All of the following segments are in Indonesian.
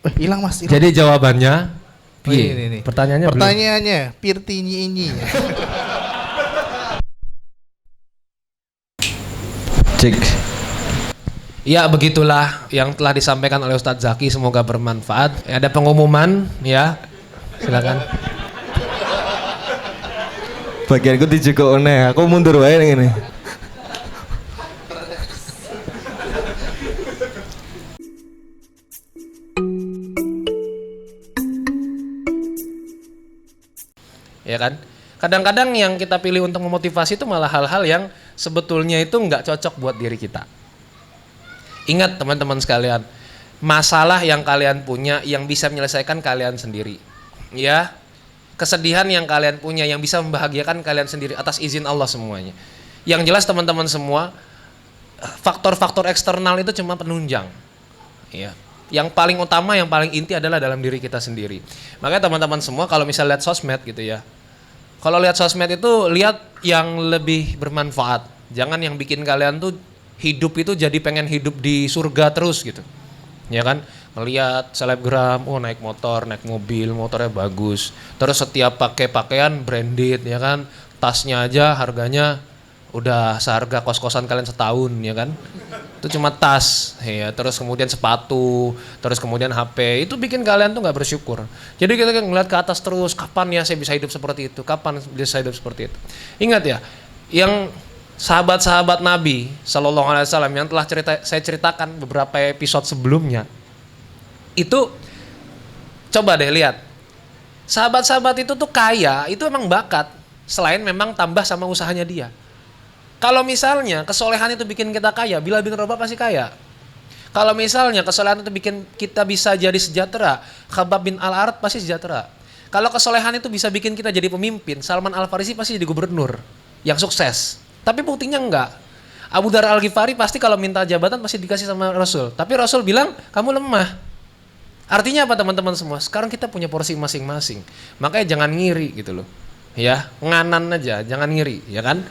Hilang Mas. Hilang. Jadi jawabannya Ini. Pertanyaannya Pirtinyi ini. Cek. Ya begitulah yang telah disampaikan oleh Ustadz Zaki, semoga bermanfaat. Ada pengumuman ya, silakan. Bagianku dijukuk aneh, aku mundur wae ini. Ya kan? Kadang-kadang yang kita pilih untuk memotivasi itu malah hal-hal yang sebetulnya itu nggak cocok buat diri kita. Ingat teman-teman sekalian, masalah yang kalian punya yang bisa menyelesaikan kalian sendiri. Ya, kesedihan yang kalian punya yang bisa membahagiakan kalian sendiri atas izin Allah semuanya. Yang jelas teman-teman semua, faktor-faktor eksternal itu cuma penunjang. Ya. Yang paling utama, yang paling inti adalah dalam diri kita sendiri. Makanya teman-teman semua kalau misal lihat sosmed gitu ya, kalau lihat sosmed itu lihat yang lebih bermanfaat. Jangan yang bikin kalian tuh hidup itu jadi pengen hidup di surga terus gitu. Ya kan? Ngelihat selebgram, oh naik motor, naik mobil, motornya bagus. Terus setiap pakai pakaian branded ya kan. Tasnya aja harganya udah seharga kos-kosan kalian setahun ya kan. Itu cuma tas ya, terus kemudian sepatu, terus kemudian HP. Itu bikin kalian tuh nggak bersyukur. Jadi kita ngeliat ke atas terus, kapan ya saya bisa hidup seperti itu? Kapan bisa hidup seperti itu? Ingat ya, yang sahabat-sahabat Nabi Sallallahu Alaihi Wasallam yang telah saya ceritakan beberapa episode sebelumnya, itu coba deh lihat, sahabat-sahabat itu tuh kaya, itu emang bakat, selain memang tambah sama usahanya dia. Kalau misalnya kesolehan itu bikin kita kaya, Bilal bin Rabah pasti kaya. Kalau misalnya kesolehan itu bikin kita bisa jadi sejahtera, Khabbab bin Al-Arat pasti sejahtera. Kalau kesolehan itu bisa bikin kita jadi pemimpin, Salman Al-Farisi pasti jadi gubernur yang sukses. Tapi buktinya enggak. Abu Dzar Al-Ghifari pasti kalau minta jabatan pasti dikasih sama Rasul. Tapi Rasul bilang, kamu lemah. Artinya apa teman-teman semua? Sekarang kita punya porsi masing-masing. Makanya jangan ngiri gitu loh. Ya, nganan aja, jangan ngiri, ya kan?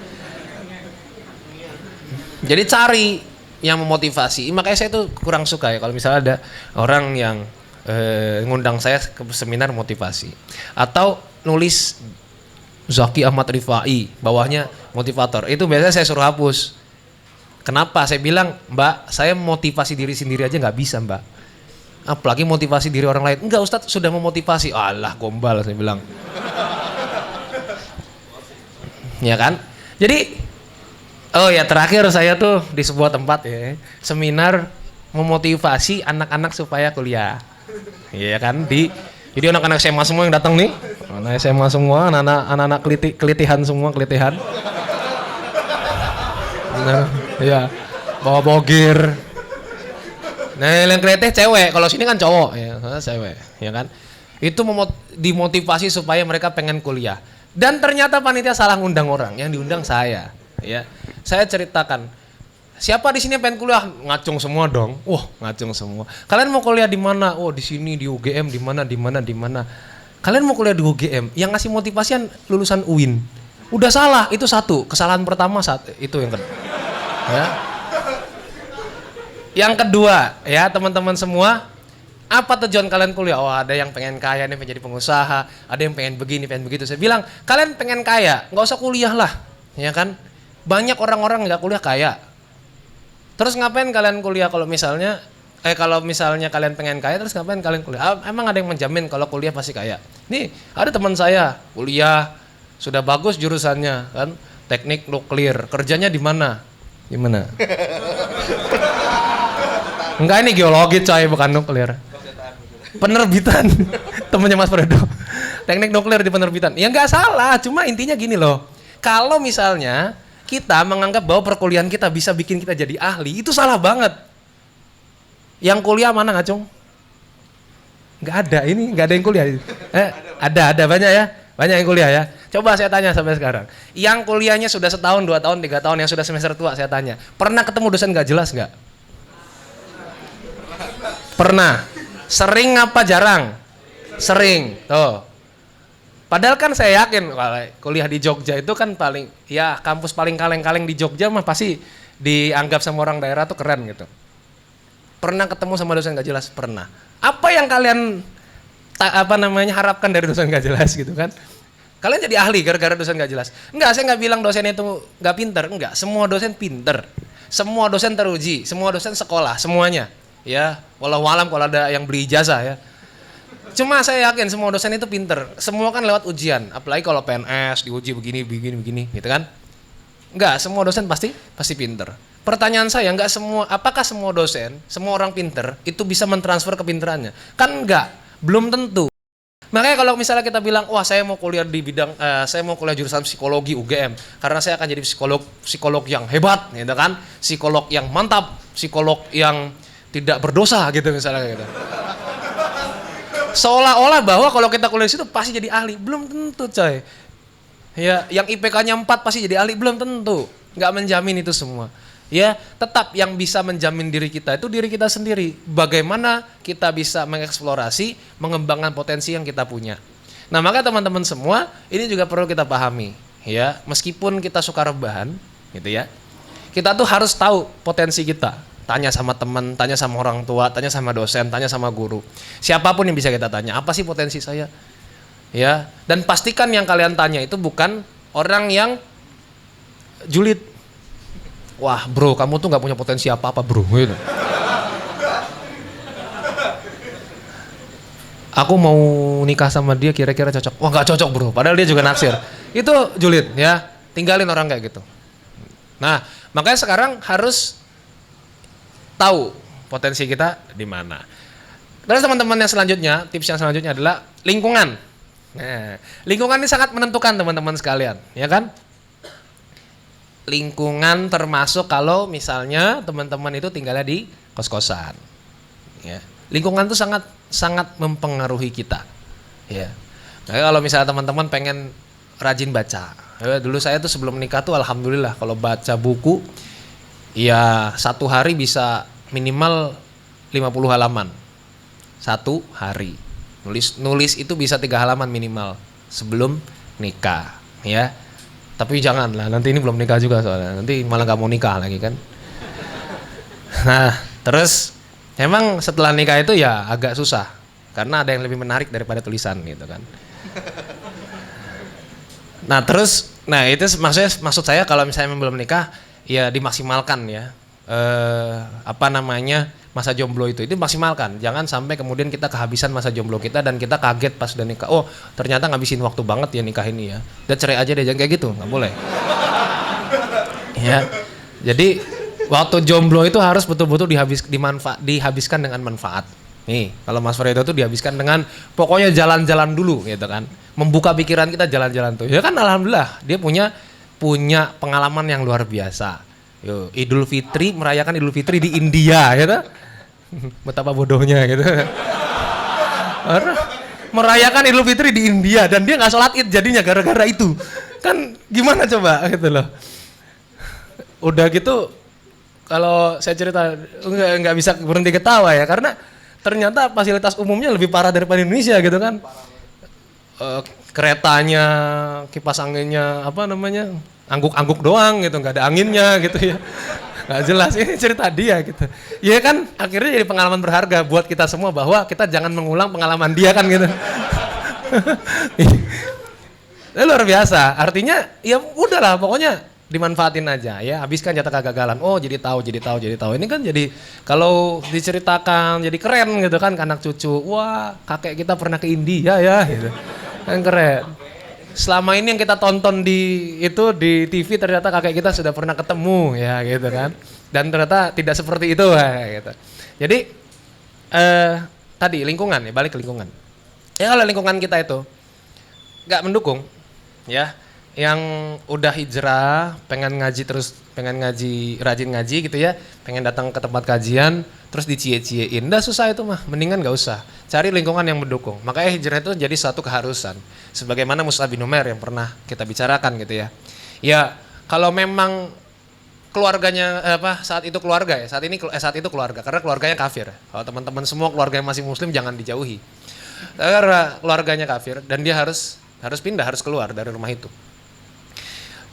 Jadi cari yang memotivasi. Makanya saya tuh kurang suka ya kalau misalnya ada orang yang ngundang saya ke seminar motivasi. Atau nulis Zaki Ahmad Rifai, bawahnya motivator. Itu biasanya saya suruh hapus. Kenapa? Saya bilang, Mbak, saya motivasi diri sendiri aja nggak bisa, Mbak. Apalagi motivasi diri orang lain. Enggak, Ustadz sudah memotivasi. Alah, gombal saya bilang. Ya kan? Jadi oh ya, terakhir saya tuh di sebuah tempat ya, seminar memotivasi anak-anak supaya kuliah. Iya kan? Jadi anak-anak SMA semua yang datang nih. Anak SMA semua, anak-anak kelitihan semua, kelitihan. Nah, ya. Bawa gear. Nah, yang kelitih cewek, kalau sini kan cowok ya, cewek, ya kan? Itu dimotivasi supaya mereka pengen kuliah. Dan ternyata panitia salah ngundang orang, yang diundang saya. Ya, saya ceritakan. Siapa di sini pengen kuliah? Ngacung semua dong. Wah, ngacung semua. Kalian mau kuliah di mana? Oh, di sini di UGM, di mana? Kalian mau kuliah di UGM? Yang ngasih motivasian lulusan UIN. Udah salah, itu satu. Kesalahan pertama itu yang kedua. Ya. Yang kedua, ya teman-teman semua, apa tujuan kalian kuliah? Oh, ada yang pengen kaya nih, pengen jadi pengusaha, ada yang pengen begini, pengen begitu. Saya bilang, kalian pengen kaya, nggak usah kuliah lah, ya kan? Banyak orang-orang nggak kuliah kaya. Terus ngapain kalian kuliah kalau misalnya kalian pengen kaya, terus ngapain kalian kuliah? Emang ada yang menjamin kalau kuliah pasti kaya? Nih, ada teman saya kuliah sudah bagus jurusannya, kan? Teknik nuklir. Kerjanya di mana? Di mana? Enggak, ini geologi coy, bukan nuklir. Penerbitan. Temennya Mas Fredo. Teknik nuklir di penerbitan. Ya nggak salah, cuma intinya gini loh. Kalau misalnya kita menganggap bahwa perkuliahan kita bisa bikin kita jadi ahli, itu salah banget. Yang kuliah mana Ngacung? Nggak ada, ini nggak ada yang kuliah. Ada banyak ya, banyak yang kuliah ya. Coba saya tanya sampai sekarang, yang kuliahnya sudah setahun, 2 tahun, 3 tahun, yang sudah semester tua saya tanya, pernah ketemu dosen nggak jelas nggak? Pernah. Sering apa jarang? Sering. Tuh. Padahal kan saya yakin kalau kuliah di Jogja itu kan paling, ya kampus paling kaleng-kaleng di Jogja mah pasti dianggap sama orang daerah tuh keren gitu. Pernah ketemu sama dosen gak jelas? Pernah. Apa yang kalian harapkan dari dosen gak jelas gitu kan? Kalian jadi ahli gara-gara dosen gak jelas. Enggak, saya nggak bilang dosen itu nggak pinter. Enggak, semua dosen pinter. Semua dosen teruji, semua dosen sekolah, semuanya. Ya, walau alam kalau ada yang beli ijazah ya. Cuma saya yakin semua dosen itu pinter. Semua kan lewat ujian, apalagi kalau PNS diuji begini gitu kan. Enggak, semua dosen pasti pinter. Pertanyaan saya, apakah semua dosen, semua orang pinter itu bisa mentransfer kepinterannya? Kan enggak, belum tentu. Makanya kalau misalnya kita bilang, wah saya mau kuliah di bidang, saya mau kuliah jurusan psikologi UGM, karena saya akan jadi psikolog yang hebat, gitu kan, psikolog yang mantap, psikolog yang tidak berdosa, gitu misalnya gitu. Seolah-olah bahwa kalau kita kuliah di situ pasti jadi ahli, belum tentu coy. Ya, yang IPK-nya 4 pasti jadi ahli, belum tentu, nggak menjamin itu semua. Ya, tetap yang bisa menjamin diri kita itu diri kita sendiri. Bagaimana kita bisa mengeksplorasi, mengembangkan potensi yang kita punya. Nah, maka teman-teman semua, ini juga perlu kita pahami. Ya, meskipun kita suka rebahan, gitu ya, kita tuh harus tahu potensi kita. Tanya sama teman, tanya sama orang tua, tanya sama dosen, tanya sama guru. Siapapun yang bisa kita tanya, apa sih potensi saya? Ya, dan pastikan yang kalian tanya itu bukan orang yang julid. Wah bro, kamu tuh gak punya potensi apa-apa bro. Gitu. Aku mau nikah sama dia kira-kira cocok. Wah gak cocok bro, padahal dia juga naksir. Itu julid ya, tinggalin orang kayak gitu. Nah, makanya sekarang harus tahu potensi kita di mana. Terus teman-teman yang selanjutnya, tips yang selanjutnya adalah lingkungan. Nah, lingkungan ini sangat menentukan teman-teman sekalian, ya kan? Lingkungan termasuk kalau misalnya teman-teman itu tinggalnya di kos-kosan. Ya. Lingkungan itu sangat mempengaruhi kita. Ya. Nah, kalau misalnya teman-teman pengen rajin baca. Ya, dulu saya tuh sebelum nikah tuh alhamdulillah kalau baca buku ya satu hari bisa minimal 50 halaman. Satu hari. Nulis itu bisa 3 halaman minimal sebelum nikah, ya. Tapi janganlah, nanti ini belum nikah juga soalnya, nanti malah gak mau nikah lagi kan. Nah, terus emang setelah nikah itu ya agak susah, karena ada yang lebih menarik daripada tulisan gitu kan. Nah terus, itu maksud saya kalau misalnya belum nikah, ya dimaksimalkan ya. Masa jomblo itu maksimalkan, jangan sampai kemudian kita kehabisan masa jomblo kita dan kita kaget pas udah nikah, oh ternyata ngabisin waktu banget ya nikah ini ya, udah cerai aja deh, jangan kayak gitu, nggak boleh. Ya, jadi waktu jomblo itu harus betul-betul dihabiskan dengan manfaat. Nih, kalau Mas Fredo tuh dihabiskan dengan pokoknya jalan-jalan dulu gitu kan, membuka pikiran kita jalan-jalan tuh, ya kan alhamdulillah dia punya pengalaman yang luar biasa. Yo, Idul Fitri, merayakan Idul Fitri di India gitu. Betapa bodohnya gitu. Merayakan Idul Fitri di India dan dia nggak sholat Id jadinya gara-gara itu. Kan gimana coba gitu loh. Udah gitu kalau saya cerita nggak bisa berhenti ketawa ya, karena ternyata fasilitas umumnya lebih parah daripada Indonesia gitu kan. Keretanya, kipas anginnya angguk-angguk doang gitu, nggak ada anginnya gitu ya, nggak jelas. Ini cerita dia gitu, ya kan akhirnya jadi pengalaman berharga buat kita semua bahwa kita jangan mengulang pengalaman dia kan gitu. Luar biasa, artinya ya udahlah pokoknya dimanfaatin aja ya, habiskan jatah kegagalan. Oh jadi tahu. Ini kan jadi kalau diceritakan jadi keren gitu kan ke anak cucu. Wah kakek kita pernah ke India ya gitu, kan keren. Selama ini yang kita tonton di TV ternyata kakek kita sudah pernah ketemu ya gitu kan, dan ternyata tidak seperti itu ya, gitu. Jadi tadi lingkungan ya, balik ke lingkungan ya. Kalau lingkungan kita itu nggak mendukung ya, yang udah hijrah pengen ngaji rajin ngaji gitu ya, pengen datang ke tempat kajian terus dicie-ciein, dah susah itu mah, mendingan nggak usah, cari lingkungan yang mendukung. Makanya hijrah itu jadi satu keharusan, sebagaimana Mus'ab bin Umair yang pernah kita bicarakan gitu ya. Ya kalau memang keluarganya saat itu keluarga ya, saat itu keluarga, karena keluarganya kafir. Kalau teman-teman semua keluarganya masih muslim jangan dijauhi, karena keluarganya kafir dan dia harus pindah, harus keluar dari rumah itu.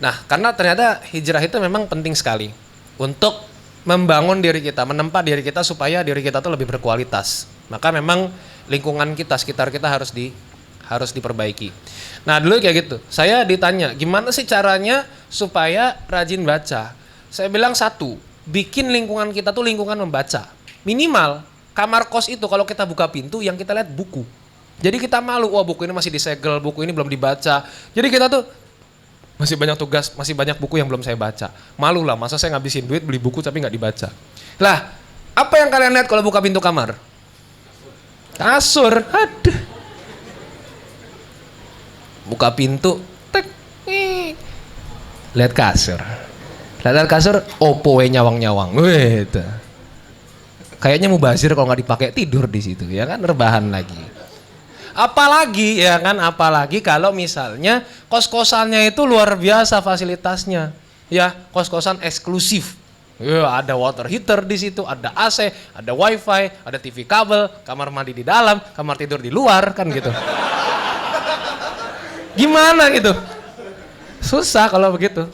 Nah karena ternyata hijrah itu memang penting sekali untuk membangun diri kita, menempa diri kita supaya diri kita tuh lebih berkualitas. Maka memang lingkungan kita, sekitar kita harus diperbaiki. Nah dulu kayak gitu, saya ditanya gimana sih caranya supaya rajin baca. Saya bilang satu, bikin lingkungan kita tuh lingkungan membaca. Minimal kamar kos itu kalau kita buka pintu yang kita lihat buku. Jadi kita malu, wah buku ini masih disegel, buku ini belum dibaca. Jadi kita tuh masih banyak tugas, masih banyak buku yang belum saya baca. Malu lah, masa saya ngabisin duit beli buku tapi nggak dibaca. Lah, apa yang kalian lihat kalau buka pintu kamar? Kasur, aduh. Buka pintu, tek, lihat kasur. Lihat kasur, opo nyawang-nyawang, gitu. Kayaknya mubazir kalau nggak dipakai tidur di situ, ya kan, rebahan lagi. Apalagi ya kan, apalagi kalau misalnya kos-kosannya itu luar biasa fasilitasnya, ya kos-kosan eksklusif. Ya, ada water heater di situ, ada AC, ada wifi, ada TV kabel, kamar mandi di dalam, kamar tidur di luar kan gitu. Gimana gitu? Susah kalau begitu,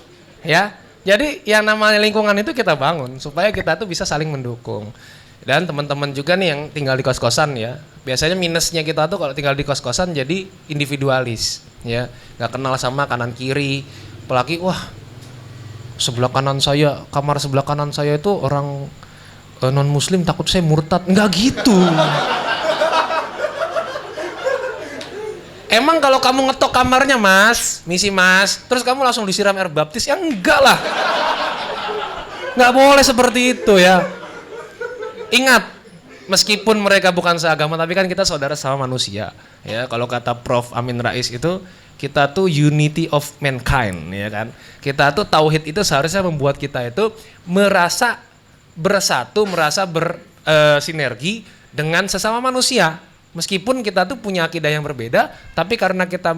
ya. Jadi yang namanya lingkungan itu kita bangun supaya kita tuh bisa saling mendukung. Dan teman-teman juga nih yang tinggal di kos-kosan ya, biasanya minusnya kita tuh kalau tinggal di kos-kosan jadi individualis, ya, nggak kenal sama kanan kiri, apalagi wah kamar sebelah kanan saya itu orang non muslim takut saya murtad, nggak gitu. Emang kalau kamu ngetok kamarnya mas, misi mas, terus kamu langsung disiram air baptis, ya enggak lah, nggak boleh seperti itu ya. Ingat, meskipun mereka bukan seagama, tapi kan kita saudara sama manusia. Ya, kalau kata Prof. Amin Rais itu, kita tuh unity of mankind, ya kan. Kita tuh tauhid itu seharusnya membuat kita itu merasa bersatu, merasa bersinergi dengan sesama manusia. Meskipun kita tuh punya akidah yang berbeda, tapi karena kita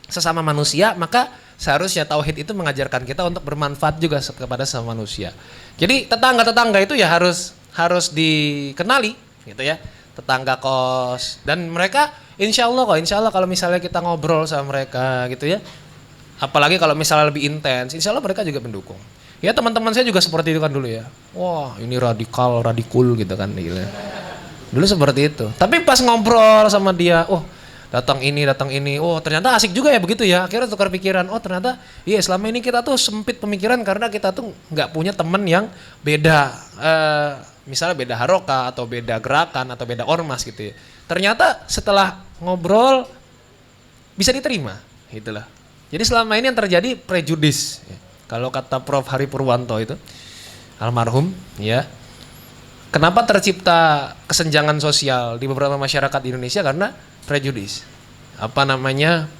sesama manusia, maka seharusnya tauhid itu mengajarkan kita untuk bermanfaat juga kepada sesama manusia. Jadi tetangga-tetangga itu ya harus dikenali gitu ya, tetangga kos, dan mereka insya Allah kalau misalnya kita ngobrol sama mereka gitu ya, apalagi kalau misalnya lebih intens, insya Allah mereka juga mendukung. Ya teman-teman saya juga seperti itu kan dulu ya, wah ini radikul gitu kan gitu. Dulu seperti itu, tapi pas ngobrol sama dia, oh datang ini, oh ternyata asik juga ya begitu ya, akhirnya tukar pikiran, oh ternyata iya selama ini kita tuh sempit pemikiran karena kita tuh nggak punya teman yang beda, misalnya beda haroka atau beda gerakan atau beda ormas gitu ya. Ternyata setelah ngobrol bisa diterima gitulah. Jadi selama ini yang terjadi prejudis ya. Kalau kata Prof. Hari Purwanto itu almarhum ya, kenapa tercipta kesenjangan sosial di beberapa masyarakat di Indonesia? Karena prejudis,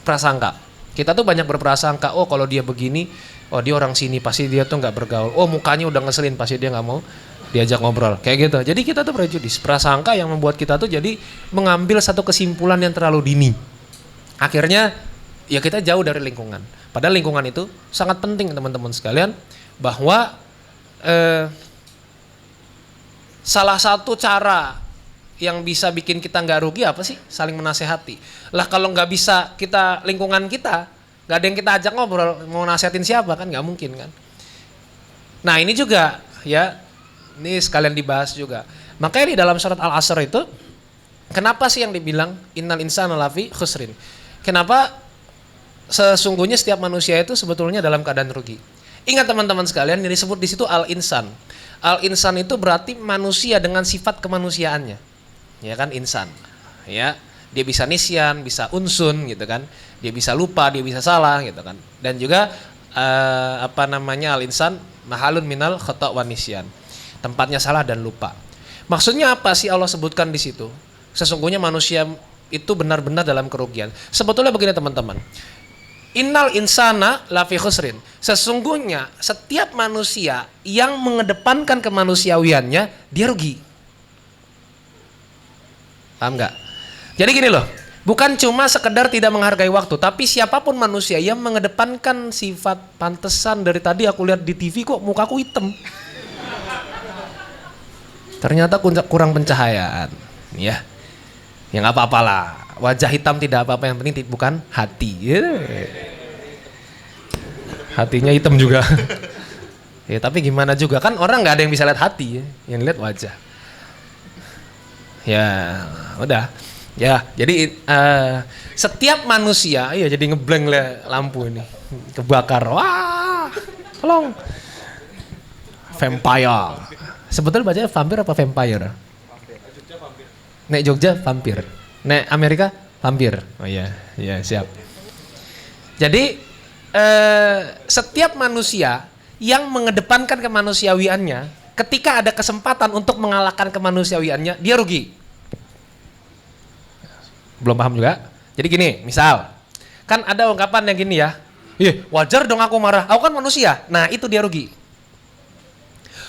prasangka. Kita tuh banyak berprasangka, oh kalau dia begini, oh dia orang sini pasti dia tuh nggak bergaul, oh mukanya udah ngeselin pasti dia nggak mau diajak ngobrol, kayak gitu. Jadi kita tuh prejudis, prasangka yang membuat kita tuh jadi mengambil satu kesimpulan yang terlalu dini. Akhirnya ya kita jauh dari lingkungan. Padahal lingkungan itu sangat penting teman-teman sekalian, bahwa salah satu cara yang bisa bikin kita nggak rugi apa sih? Saling menasehati. Lah kalau nggak bisa lingkungan kita nggak ada yang kita ajak ngobrol, mau nasehatin siapa kan? Nggak mungkin kan? Nah ini juga ya. Ini sekalian dibahas juga. Makanya di dalam surat Al-Asr itu, kenapa sih yang dibilang innal insana lafi khusrin? Kenapa sesungguhnya setiap manusia itu sebetulnya dalam keadaan rugi? Ingat teman-teman sekalian, yang disebut di situ al-insan. Al-insan itu berarti manusia dengan sifat kemanusiaannya. Ya kan, insan. Ya, dia bisa nisyan, bisa unsun gitu kan. Dia bisa lupa, dia bisa salah gitu kan. Dan juga al-insan mahalun minal khata' wa nisyan. Tempatnya salah dan lupa. Maksudnya apa sih Allah sebutkan di situ? Sesungguhnya manusia itu benar-benar dalam kerugian. Sebetulnya begini teman-teman. Innal insana lafi khusrin. Sesungguhnya setiap manusia yang mengedepankan kemanusiawiannya, dia rugi. Paham nggak? Jadi gini loh, bukan cuma sekedar tidak menghargai waktu, tapi siapapun manusia yang mengedepankan sifat pantesan, dari tadi aku lihat di TV kok mukaku hitam. Ternyata kurang pencahayaan, ya. Ya nggak apa-apa lah. Wajah hitam tidak apa-apa, yang penting bukan hati. Hatinya hitam juga. Ya, tapi gimana juga kan orang nggak ada yang bisa lihat hati ya, yang lihat wajah. Ya, udah. Ya, jadi setiap manusia, ya jadi ngeblank lah lampu ini, kebakar. Wah, tolong. Vampire. Sebetulnya bacanya vampir apa vampire? Nek Jogja vampir. Nek Amerika vampir. Oh iya, iya siap. Jadi setiap manusia yang mengedepankan kemanusiawiannya, ketika ada kesempatan untuk mengalahkan kemanusiawiannya, dia rugi. Belum paham juga? Jadi gini, misal, kan ada ungkapan yang gini ya, wajar dong aku marah, aku kan manusia. Nah itu dia rugi.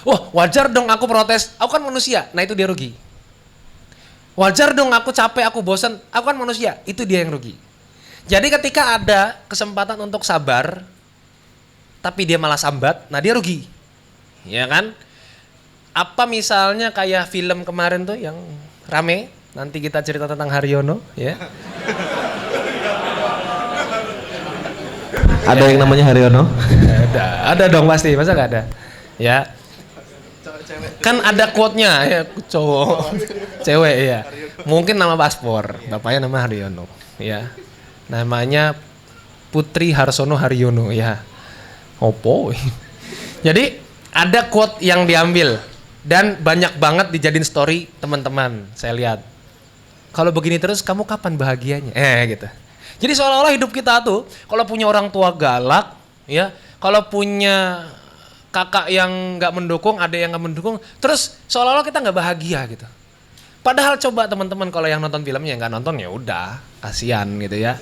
Wah, wajar dong aku protes, aku kan manusia. Nah itu dia rugi. Wajar dong aku capek, aku bosan, aku kan manusia. Itu dia yang rugi. Jadi ketika ada kesempatan untuk sabar, tapi dia malah sambat, nah dia rugi. Ya kan? Apa misalnya kayak film kemarin tuh yang rame, nanti kita cerita tentang Haryono, ya. Ada yang namanya Haryono? Ada dong pasti, masa nggak ada? Ya. Kan ada quote-nya ya, cowok, cewek ya. Mungkin nama paspor, bapaknya nama Haryono, ya. Namanya Putri Harsono Haryono, ya. Opo. Jadi ada quote yang diambil dan banyak banget dijadiin story teman-teman. Saya lihat. Kalau begini terus kamu kapan bahagianya? Gitu. Jadi seolah-olah hidup kita tuh kalau punya orang tua galak, ya, kalau punya kakak yang nggak mendukung, ada yang nggak mendukung, terus seolah-olah kita nggak bahagia gitu. Padahal coba teman-teman kalau yang nonton filmnya nggak nonton ya udah, kasihan gitu ya.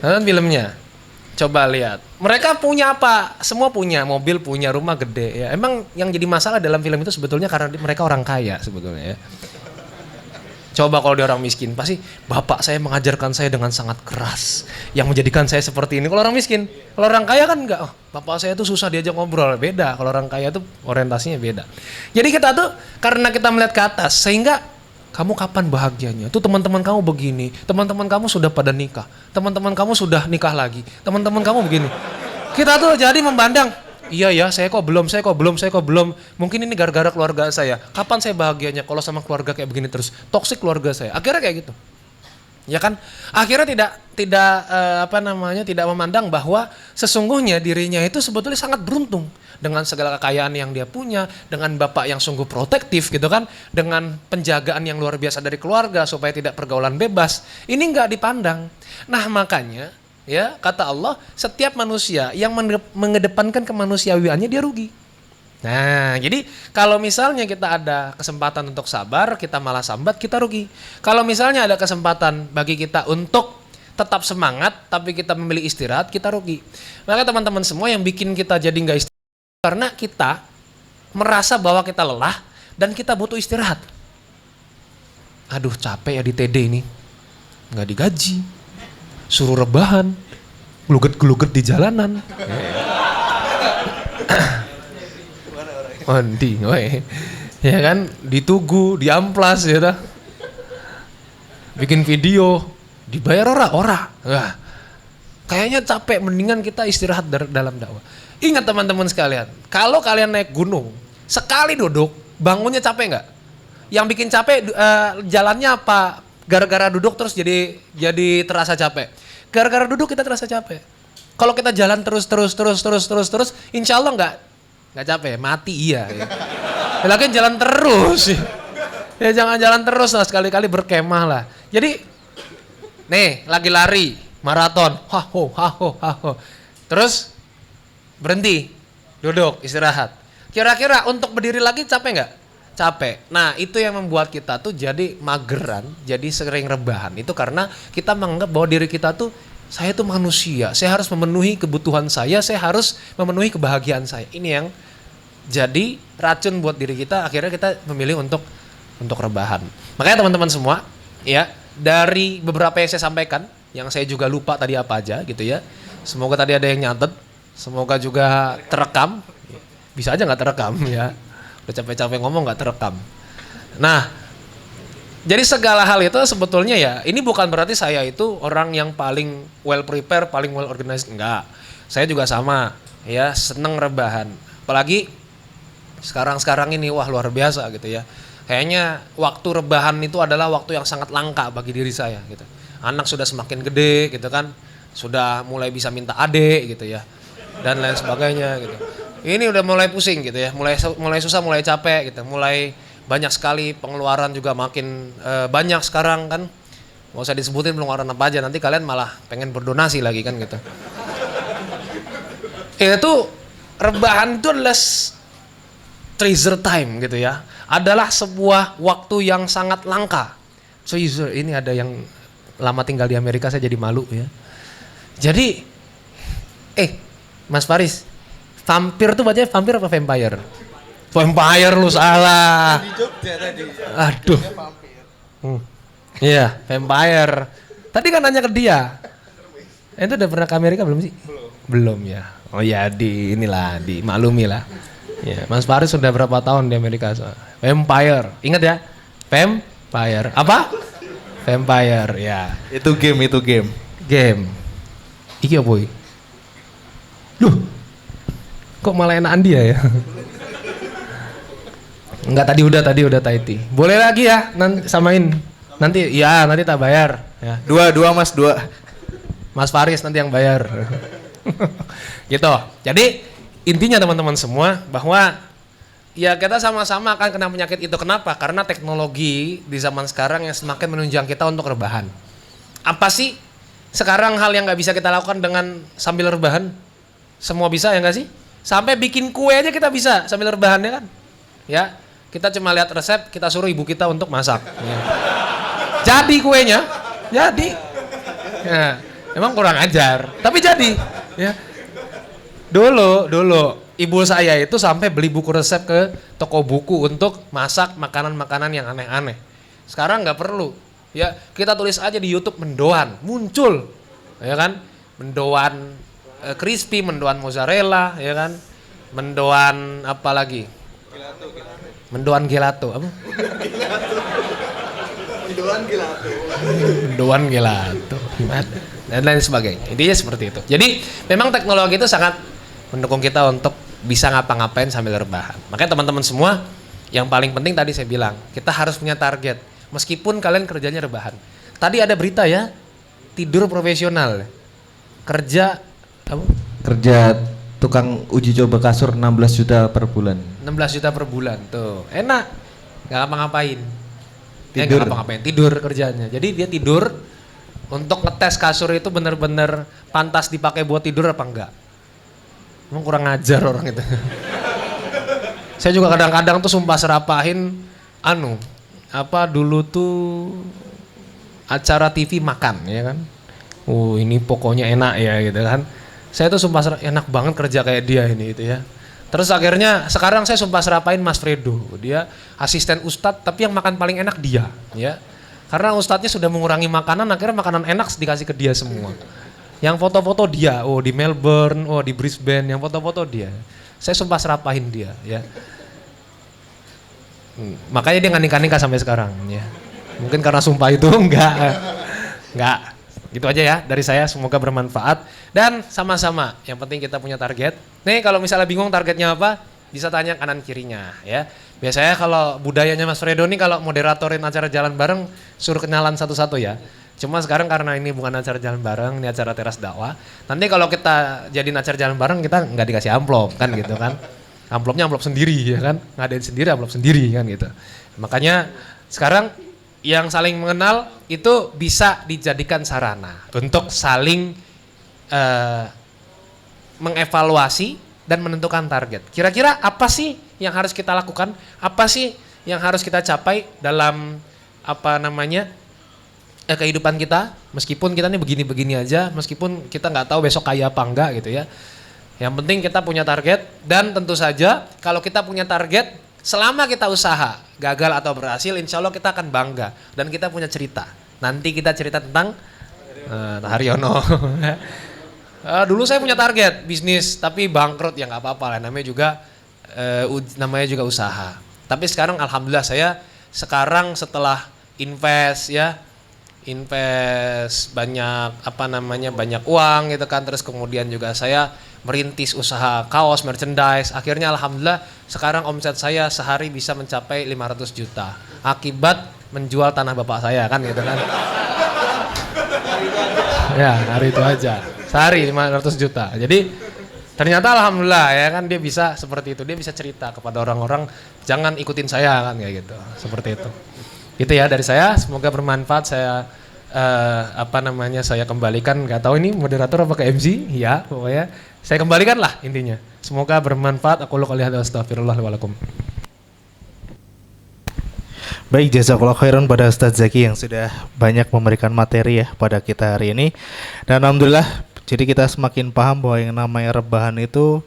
Nonton filmnya. Coba lihat, mereka punya apa? Semua punya, mobil, punya rumah gede ya. Emang yang jadi masalah dalam film itu sebetulnya karena mereka orang kaya sebetulnya ya. Coba kalau dia orang miskin, pasti bapak saya mengajarkan saya dengan sangat keras, yang menjadikan saya seperti ini. Kalau orang miskin, kalau orang kaya kan enggak. Oh, bapak saya tuh susah diajak ngobrol, beda. Kalau orang kaya tuh orientasinya beda. Jadi kita tuh karena kita melihat ke atas, sehingga kamu kapan bahagianya? Tuh teman-teman kamu begini, teman-teman kamu sudah pada nikah, teman-teman kamu sudah nikah lagi, teman-teman kamu begini. Kita tuh jadi memandang, iya ya, saya kok belum. Mungkin ini gara-gara keluarga saya. Kapan saya bahagianya kalau sama keluarga kayak begini terus? Toksik keluarga saya. Akhirnya kayak gitu. Ya kan? Akhirnya tidak memandang bahwa sesungguhnya dirinya itu sebetulnya sangat beruntung dengan segala kekayaan yang dia punya, dengan bapak yang sungguh protektif gitu kan, dengan penjagaan yang luar biasa dari keluarga supaya tidak pergaulan bebas. Ini nggak dipandang. Nah makanya ya kata Allah, setiap manusia yang mengedepankan kemanusiawiannya dia rugi. Nah, jadi kalau misalnya kita ada kesempatan untuk sabar, kita malah sambat, kita rugi. Kalau misalnya ada kesempatan bagi kita untuk tetap semangat, tapi kita memilih istirahat, kita rugi. Maka teman-teman semua yang bikin kita jadi nggak istirahat, karena kita merasa bahwa kita lelah dan kita butuh istirahat. Aduh capek ya di TD ini, nggak digaji, suruh rebahan, geluget-geluget di jalanan. Mandi, ya kan, ditugu, diamplas, ya tak? Bikin video, dibayar ora. Wah, kayaknya capek, mendingan kita istirahat dalam dakwah. Ingat teman-teman sekalian, kalau kalian naik gunung, sekali duduk, bangunnya capek nggak? Yang bikin capek jalannya apa? Gara-gara duduk terus jadi terasa capek. Gara-gara duduk kita terasa capek. Kalau kita jalan terus, insya Allah nggak capek, mati iya. Ya. Lagi jalan terus, ya jangan jalan terus lah, sekali-kali berkemah lah. Jadi, nih lagi lari, maraton, haho, terus berhenti, duduk, istirahat. Kira-kira untuk berdiri lagi capek nggak? Capek. Nah itu yang membuat kita tuh jadi mageran, jadi sering rebahan. Itu karena kita menganggap bahwa diri kita tuh, saya tuh manusia, saya harus memenuhi kebutuhan saya harus memenuhi kebahagiaan saya. Ini yang jadi racun buat diri kita, akhirnya kita memilih untuk rebahan. Makanya teman-teman semua, ya dari beberapa yang saya sampaikan, yang saya juga lupa tadi apa aja gitu ya. Semoga tadi ada yang nyatet, semoga juga terekam. Bisa aja nggak terekam ya. Udah capek-capek ngomong nggak terekam. Nah, jadi segala hal itu sebetulnya ya, ini bukan berarti saya itu orang yang paling well prepared, paling well organized, enggak. Saya juga sama, ya seneng rebahan. Apalagi sekarang ini wah luar biasa gitu ya. Kayaknya waktu rebahan itu adalah waktu yang sangat langka bagi diri saya gitu. Anak sudah semakin gede gitu kan, sudah mulai bisa minta adik gitu ya, dan lain sebagainya gitu. Ini udah mulai pusing gitu ya, mulai susah, mulai capek gitu, mulai banyak sekali pengeluaran juga makin banyak sekarang kan. Mau saya disebutin pengeluaran apa aja, nanti kalian malah pengen berdonasi lagi kan gitu. Itu rebahan itu adalah treasure time gitu ya, adalah sebuah waktu yang sangat langka. Treasure, ini ada yang lama tinggal di Amerika, saya jadi malu ya. Jadi, Mas Faris, vampir tuh bacanya vampir apa vampire? Vampire lu salah. Di Jogja tadi. Aduh. Iya, vampire. Tadi kan nanya ke dia. Itu udah pernah ke Amerika belum sih? Belum ya. Oh ya, dimaklumi lah. Ya, Mas Faris sudah berapa tahun di Amerika? Vampire. Ingat ya? Vampire. Apa? Vampire, ya. Itu game. Game. Iki apa iki? Duh. Kok malah enakan dia ya? Enggak, tadi udah Taiti. Boleh lagi ya, nanti samain. Nanti tak bayar ya. Dua mas. Mas Faris nanti yang bayar. Gitu. Jadi intinya teman-teman semua bahwa ya kita sama-sama akan kena penyakit itu. Kenapa? Karena teknologi di zaman sekarang yang semakin menunjang kita untuk rebahan. Apa sih sekarang hal yang nggak bisa kita lakukan dengan sambil rebahan? Semua bisa ya nggak sih? Sampai bikin kue aja kita bisa sambil rebahan ya kan? Ya, kita cuma lihat resep, kita suruh ibu kita untuk masak. Ya. Jadi kuenya, jadi. Ya, emang kurang ajar, tapi jadi. Ya. Dulu ibu saya itu sampai beli buku resep ke toko buku untuk masak makanan-makanan yang aneh-aneh. Sekarang nggak perlu. Ya, kita tulis aja di YouTube mendoan, muncul. Ya kan? Mendoan crispy, mendoan mozzarella, ya kan? Mendoan apa lagi? Mendoan gelato, apa? Mendoan gelato. Dan lain sebagainya. Intinya seperti itu. Jadi, memang teknologi itu sangat mendukung kita untuk bisa ngapa-ngapain sambil rebahan. Makanya teman-teman semua, yang paling penting tadi saya bilang, kita harus punya target. Meskipun kalian kerjanya rebahan. Tadi ada berita ya, tidur profesional. Kerja apa? Kerja tukang uji coba kasur 16 juta per bulan. 16 juta per bulan tuh. Enak. Gak ngapa-ngapain. Tidur. Gak ngapa-ngapain, tidur kerjanya. Jadi dia tidur untuk ngetes kasur itu benar-benar pantas dipakai buat tidur apa enggak. Emang kurang ngajar orang itu. Saya juga kadang-kadang tuh sumpah serapahin dulu tuh acara TV makan ya kan. Ini pokoknya enak ya gitu kan. Saya tuh sumpah enak banget kerja kayak dia ini gitu ya. Terus akhirnya sekarang saya sumpah serapain Mas Fredo. Dia asisten ustadz tapi yang makan paling enak dia ya. Karena ustadznya sudah mengurangi makanan, akhirnya makanan enak dikasih ke dia semua. Yang foto-foto dia, di Melbourne, di Brisbane, yang foto-foto dia. Saya sumpah serapahin dia ya. Makanya dia nggak nikah-nikah sampai sekarang ya. Mungkin karena sumpah itu enggak. Gitu aja ya dari saya, semoga bermanfaat dan sama-sama yang penting kita punya target. Nih kalau misalnya bingung targetnya apa, bisa tanya kanan kirinya ya. Biasanya kalau budayanya Mas Fredo nih kalau moderatorin acara jalan bareng suruh kenalan satu-satu ya. Cuma sekarang karena ini bukan acara jalan bareng, ini acara teras dakwah. Nanti kalau kita jadiin acara jalan bareng kita nggak dikasih amplop kan gitu kan. Amplopnya amplop sendiri ya kan, ngadain sendiri amplop sendiri kan gitu. Makanya sekarang yang saling mengenal itu bisa dijadikan sarana untuk saling mengevaluasi dan menentukan target. Kira-kira apa sih yang harus kita lakukan? Apa sih yang harus kita capai dalam kehidupan kita? Meskipun kita ini begini-begini aja, meskipun kita nggak tahu besok kaya apa enggak gitu ya. Yang penting kita punya target dan tentu saja kalau kita punya target, selama kita usaha, gagal atau berhasil, insya Allah kita akan bangga dan kita punya cerita. Nanti kita cerita tentang Haryono. Dulu saya punya target bisnis tapi bangkrut ya nggak apa-apa lah, namanya juga usaha. Tapi sekarang alhamdulillah saya sekarang setelah invest ya, invest banyak banyak uang gitu kan, terus kemudian juga saya merintis usaha kaos merchandise. Akhirnya alhamdulillah sekarang omset saya sehari bisa mencapai 500 juta akibat menjual tanah bapak saya kan gitu kan. Ya, hari itu aja. Sehari 500 juta. Jadi ternyata alhamdulillah ya kan dia bisa seperti itu. Dia bisa cerita kepada orang-orang jangan ikutin saya kan kayak gitu. Seperti itu. Gitu ya dari saya, semoga bermanfaat. Saya saya kembalikan, nggak tahu ini moderator apa ke MC, ya pokoknya saya kembalikan lah intinya. Semoga bermanfaat. Aku qouli hadza astagfirullah wa lakum. Baik, jazakallahu khairan pada Ustadz Zaki yang sudah banyak memberikan materi ya pada kita hari ini. Dan alhamdulillah, jadi kita semakin paham bahwa yang namanya rebahan itu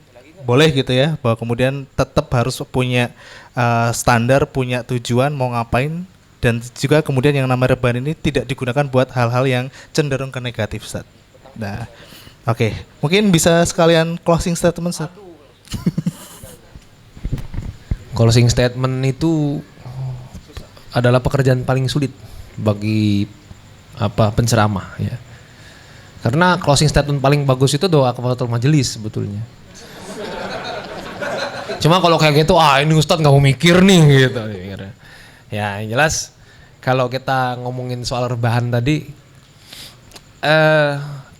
boleh gitu ya, bahwa kemudian tetap harus punya standar, punya tujuan mau ngapain. Dan juga kemudian yang namanya rebahan ini tidak digunakan buat hal-hal yang cenderung ke negatif, Ustaz. Nah, oke. Mungkin bisa sekalian closing statement, Ustaz. Closing statement itu adalah pekerjaan paling sulit bagi penceramah ya. Karena closing statement paling bagus itu doa kafaratul majelis sebetulnya. Cuma kalau kayak gitu, ini Ustadz nggak mau mikir nih gitu. Ya yang jelas kalau kita ngomongin soal rebahan tadi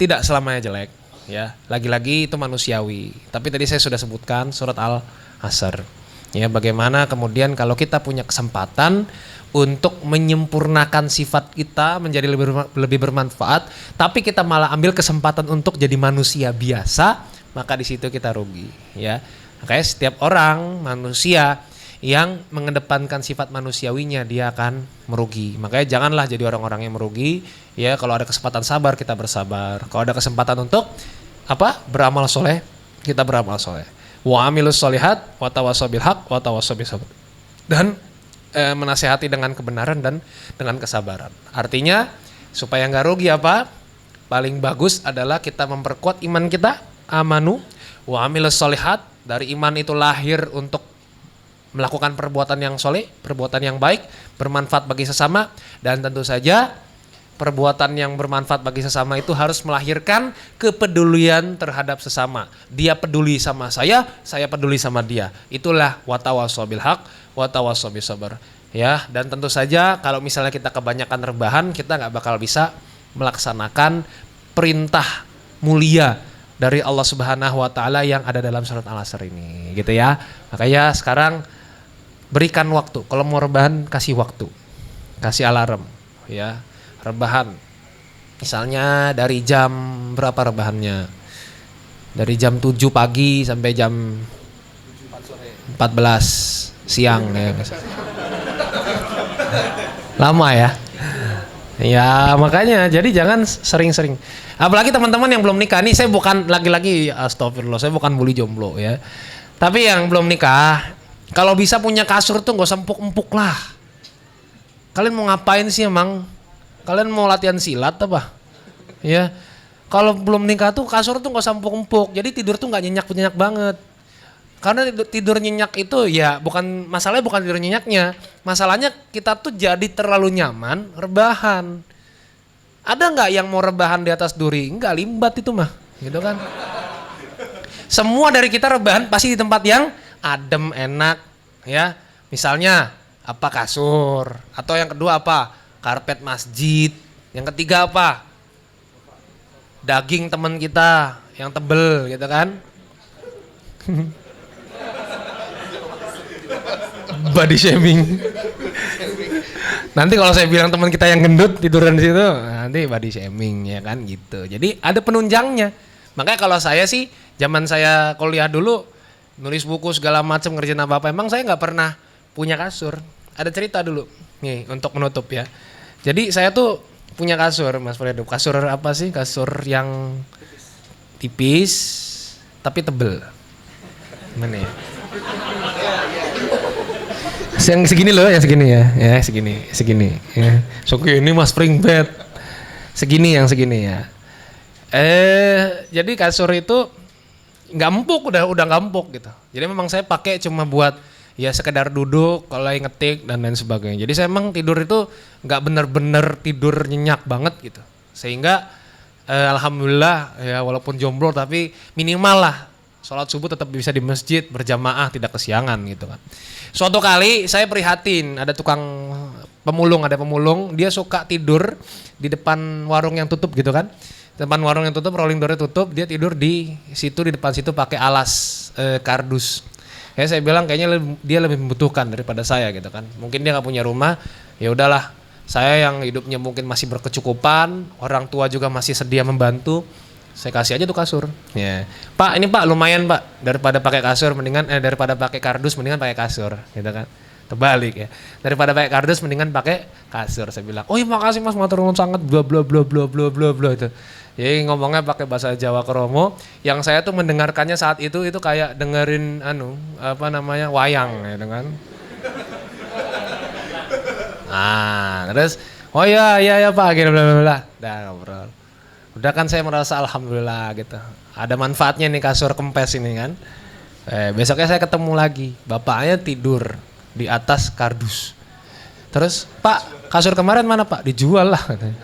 tidak selamanya jelek ya. Lagi-lagi itu manusiawi. Tapi tadi saya sudah sebutkan surat Al-Asr. Ya bagaimana kemudian kalau kita punya kesempatan untuk menyempurnakan sifat kita menjadi lebih bermanfaat, tapi kita malah ambil kesempatan untuk jadi manusia biasa, maka di situ kita rugi ya. Makanya setiap orang manusia yang mengedepankan sifat manusiawinya dia akan merugi. Makanya janganlah jadi orang-orang yang merugi ya. Kalau ada kesempatan sabar kita bersabar. Kalau ada kesempatan untuk beramal soleh kita beramal soleh. Wa amilus solihat wa tawassaw bil haq wa tawassaw bis sabr. Dan menasehati dengan kebenaran dan dengan kesabaran. Artinya supaya nggak rugi paling bagus adalah kita memperkuat iman kita. Amanu wa amilus solihat. Dari iman itu lahir untuk melakukan perbuatan yang soleh, perbuatan yang baik, bermanfaat bagi sesama, dan tentu saja perbuatan yang bermanfaat bagi sesama itu harus melahirkan kepedulian terhadap sesama. Dia peduli sama saya peduli sama dia. Itulah watawassaw bil haq, watawassaw bis sabr. Ya, dan tentu saja kalau misalnya kita kebanyakan rebahan, kita nggak bakal bisa melaksanakan perintah mulia dari Allah Subhanahu wa taala yang ada dalam surat Al-Asr ini, gitu ya. Makanya sekarang berikan waktu. Kalau mau rebahan kasih waktu. Kasih alarm ya. Rebahan. Misalnya dari jam berapa rebahannya? Dari jam 7 pagi sampai jam 14 siang ya. Lama ya. Ya makanya jadi jangan sering-sering. Apalagi teman-teman yang belum nikah nih, saya bukan lagi-lagi astagfirullah, saya bukan bully jomblo ya. Tapi yang belum nikah, kalau bisa punya kasur tuh gak usah empuk-empuk lah. Kalian mau ngapain sih emang? Kalian mau latihan silat apa? Ya. Kalau belum nikah tuh kasur tuh gak usah empuk-empuk. Jadi tidur tuh gak nyenyak-nyenyak banget. Karena tidur nyenyak itu ya masalahnya bukan tidur nyenyaknya. Masalahnya kita tuh jadi terlalu nyaman rebahan. Ada nggak yang mau rebahan di atas duri? Enggak, limbat itu mah, gitu kan? Semua dari kita rebahan pasti di tempat yang adem, enak, ya. Misalnya kasur, atau yang kedua karpet masjid. Yang ketiga daging teman kita yang tebel, gitu kan? Body shaming. Nanti kalau saya bilang teman kita yang gendut tiduran di situ, nanti body shaming ya kan gitu. Jadi ada penunjangnya. Makanya kalau saya sih zaman saya kuliah dulu nulis buku segala macam ngerjain apa emang saya nggak pernah punya kasur. Ada cerita dulu nih untuk menutup ya. Jadi saya tuh punya kasur Mas Fredo. Kasur apa sih? Kasur yang tipis tapi tebel. Mana ya? Yang segini loh, yang segini ya, segini. Ya. Segini Mas Spring Bed, yang segini ya. Jadi kasur itu nggak empuk, udah nggak empuk gitu. Jadi memang saya pakai cuma buat ya sekedar duduk, kalau lagi ngetik dan lain sebagainya. Jadi saya emang tidur itu nggak bener-bener tidur nyenyak banget gitu. Sehingga alhamdulillah ya walaupun jomblo tapi minimal lah sholat subuh tetap bisa di masjid berjamaah, tidak kesiangan gitu kan. Suatu kali saya prihatin, ada ada pemulung, dia suka tidur di depan warung yang tutup gitu kan. Depan warung yang tutup, rolling door-nya tutup, dia tidur di situ, di depan situ pakai alas kardus. Saya bilang kayaknya dia lebih membutuhkan daripada saya gitu kan. Mungkin dia nggak punya rumah, ya udahlah. Saya yang hidupnya mungkin masih berkecukupan, orang tua juga masih sedia membantu. Saya kasih aja tuh kasur. Ya. Pak, ini Pak lumayan Pak, daripada pakai kasur mendingan daripada pakai kardus mendingan pakai kasur, gitu kan. Terbalik ya. Daripada pakai kardus mendingan pakai kasur. Saya bilang, "Oh, iya makasih Mas, matur nuwun sangat bla bla bla bla bla bla bla." Itu. Jadi ngomongnya pakai bahasa Jawa kromo, yang saya tuh mendengarkannya saat itu kayak dengerin wayang ya kan. Terus oh ya Pak, gitu bla bla bla. Dah ngobrol. Udah kan saya merasa alhamdulillah gitu. Ada manfaatnya nih kasur kempes ini kan. Besoknya saya ketemu lagi, bapaknya tidur di atas kardus. Terus, "Pak, kasur kemarin mana Pak?" "Dijual lah," katanya.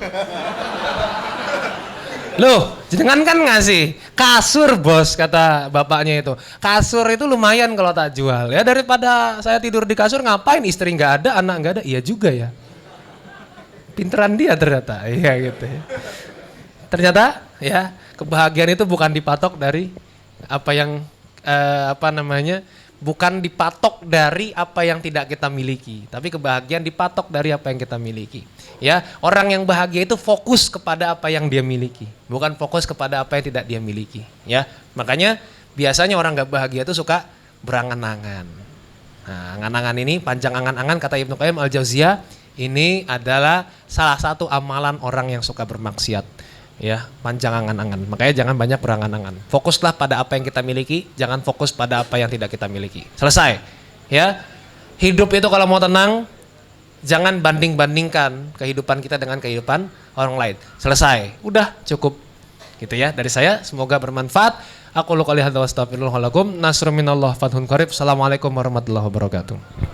"Loh, jenengan kan ngasih kasur Bos," kata bapaknya itu. "Kasur itu lumayan kalau tak jual. Ya daripada saya tidur di kasur ngapain, istri nggak ada, anak nggak ada." Iya juga ya. Pinteran dia ternyata. Iya gitu ya. Ternyata ya kebahagiaan itu bukan dipatok dari bukan dipatok dari apa yang tidak kita miliki, tapi kebahagiaan dipatok dari apa yang kita miliki. Ya, orang yang bahagia itu fokus kepada apa yang dia miliki, bukan fokus kepada apa yang tidak dia miliki. Ya, makanya biasanya orang nggak bahagia itu suka berangan-angan. Nah, angan-angan ini, panjang angan-angan kata Ibnu Qayyim al-Jauziyah, ini adalah salah satu amalan orang yang suka bermaksiat. Ya, panjang angan-angan. Makanya jangan banyak berangan-angan. Fokuslah pada apa yang kita miliki, jangan fokus pada apa yang tidak kita miliki. Selesai. Ya. Hidup itu kalau mau tenang, jangan banding-bandingkan kehidupan kita dengan kehidupan orang lain. Selesai. Udah, cukup. Gitu ya. Dari saya, semoga bermanfaat. Aku qouli hadza wa astaghfirullaha lakum. Nasrun minallah fathun qarib. Assalamualaikum warahmatullahi wabarakatuh.